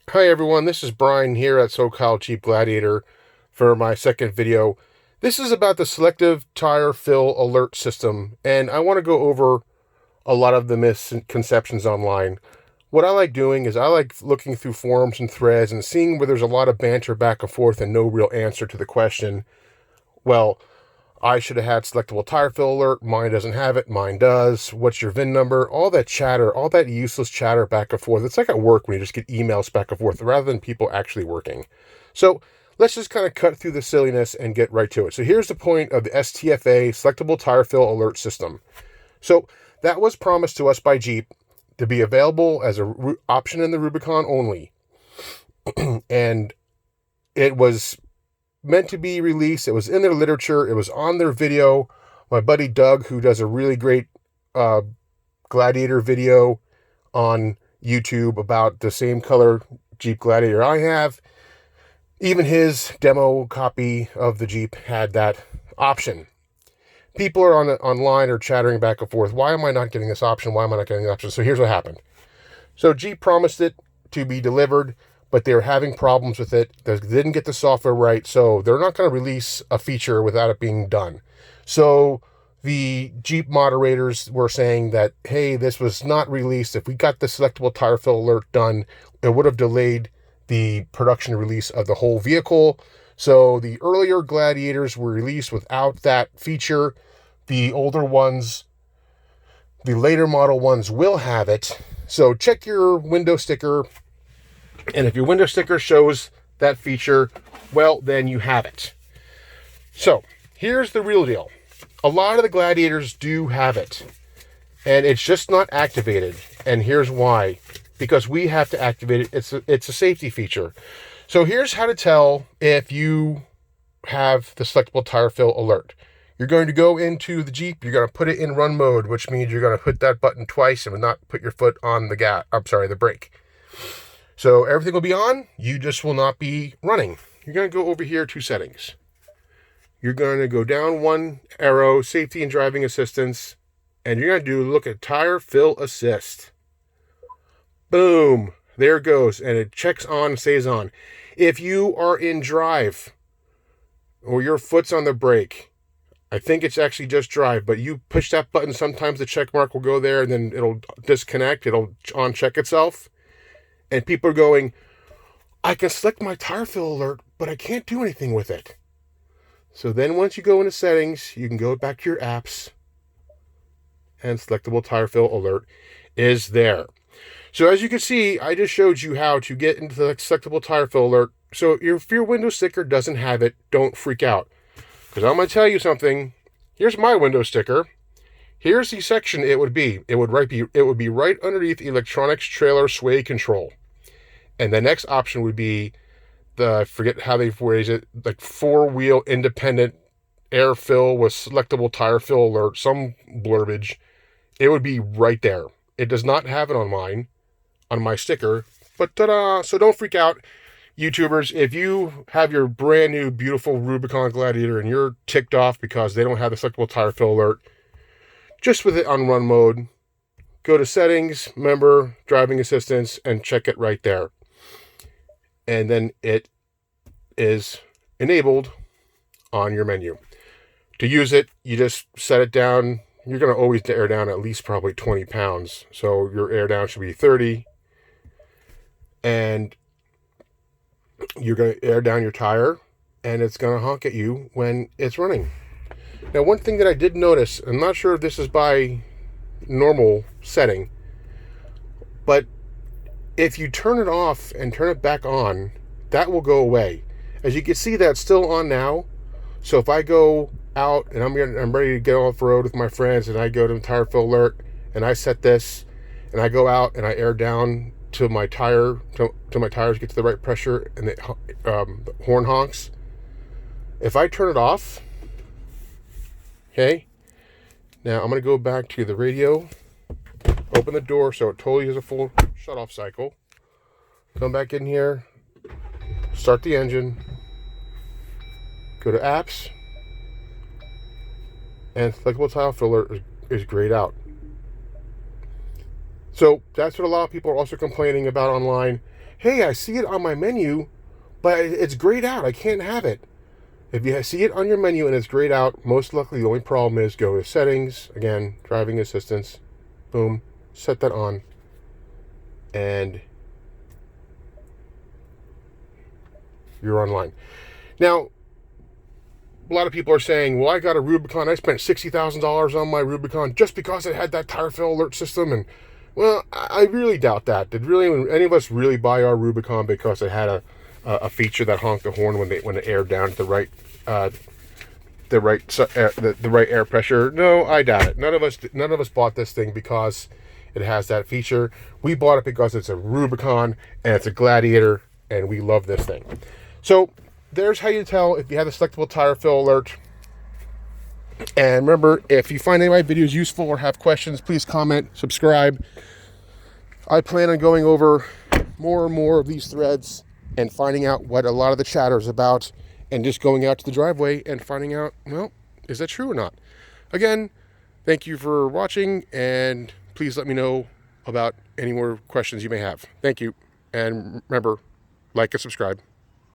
Hi everyone, this is Brian here at SoCal Jeep Gladiator for my second video. This is about the selective tire fill alert system, and I want to go over a lot of the misconceptions online. What I like doing is I like looking through forums and threads and seeing where there's a lot of banter back and forth and no real answer to the question. Well, I should have had selectable tire fill alert. Mine doesn't have it. Mine does. What's your VIN number? All that chatter, all that useless chatter back and forth. It's like at work when you just get emails back and forth rather than people actually working. So let's just kind of cut through the silliness and get right to it. So here's the point of the STFA selectable tire fill alert system. So that was promised to us by Jeep to be available as an option in the Rubicon only. And it was meant to be released. It was in their literature. It was on their video. My buddy Doug, who does a really great Gladiator video on YouTube about the same color Jeep Gladiator I have, even his demo copy of the Jeep had that option. People are online are chattering back and forth. Why am I not getting this option? Why am I not getting the option? So here's what happened. So Jeep promised it to be delivered, but they're having problems with it. They didn't get the software right, so they're not going to release a feature without it being done. So the Jeep moderators were saying that, hey, this was not released. If we got the selectable tire fill alert done, it would have delayed the production release of the whole vehicle. So the earlier Gladiators were released without that feature. The older ones, the later model ones will have it. So check your window sticker, and if your window sticker shows that feature, well, then you have it. So here's the real deal. A lot of the Gladiators do have it, and it's just not activated. And here's why. Because we have to activate it. It's a safety feature. So here's how to tell if you have the selectable tire fill alert. You're going to go into the Jeep. You're going to put it in run mode, which means you're going to hit that button twice and not put your foot on the brake. So everything will be on. You just will not be running. You're going to go over here to settings. You're going to go down one arrow, safety and driving assistance, and you're going to look at tire fill assist. Boom. There it goes. And it checks on, stays on. If you are in drive or your foot's on the brake, I think it's actually just drive, but you push that button, sometimes the check mark will go there and then it'll disconnect. It'll on-check itself. And people are going, I can select my tire fill alert, but I can't do anything with it. So then once you go into settings, you can go back to your apps, and selectable tire fill alert is there. So as you can see, I just showed you how to get into the selectable tire fill alert. So if your window sticker doesn't have it, don't freak out. Because I'm going to tell you something. Here's my window sticker. Here's the section it would be. It would be right underneath electronics trailer sway control. And the next option would be I forget how they phrase it, like 4-wheel independent air fill with selectable tire fill alert, some blurbage. It would be right there. It does not have it on mine, on my sticker, but ta-da! So don't freak out, YouTubers. If you have your brand new beautiful Rubicon Gladiator and you're ticked off because they don't have the selectable tire fill alert, just with it on run mode, go to settings, remember, driving assistance, and check it right there. And then it is enabled on your menu. To use it, you just set it down. You're going to always air down at least probably 20 pounds. So your air down should be 30. And you're going to air down your tire, and it's going to honk at you when it's running. Now, one thing that I did notice, I'm not sure if this is by normal setting, but if you turn it off and turn it back on, that will go away. As you can see, that's still on now. So if I go out and I'm ready to go off road with my friends, and I go to tire fill alert and I set this, and I go out and I air down to my tire, to my tires get to the right pressure, and the horn honks. If I turn it off, okay, now I'm going to go back to the radio, open the door so it totally is a full shut-off cycle. Come back in here, start the engine, go to apps, and selectable tire fill alert is grayed out. So that's what a lot of people are also complaining about online. hey, I see it on my menu, but it's grayed out. I can't have it. If you see it on your menu and it's grayed out, most likely the only problem is go to settings, again, driving assistance, boom, set that on, and you're online. Now, a lot of people are saying, well, I got a Rubicon. I spent $60,000 on my Rubicon just because it had that tire fill alert system. And, well, I really doubt that. Did really any of us really buy our Rubicon because it had a feature that honked the horn when it aired down to the right air pressure? No, I doubt it. None of us bought this thing because it has that feature. We bought it because it's a Rubicon and it's a Gladiator, and we love this thing. So there's how you tell if you have the selectable tire fill alert. And remember, if you find any of my videos useful or have questions, please comment, subscribe. I plan on going over more and more of these threads and finding out what a lot of the chatter is about, and just going out to the driveway and finding out, well, is that true or not? Again, thank you for watching, and please let me know about any more questions you may have. Thank you, and remember, like and subscribe.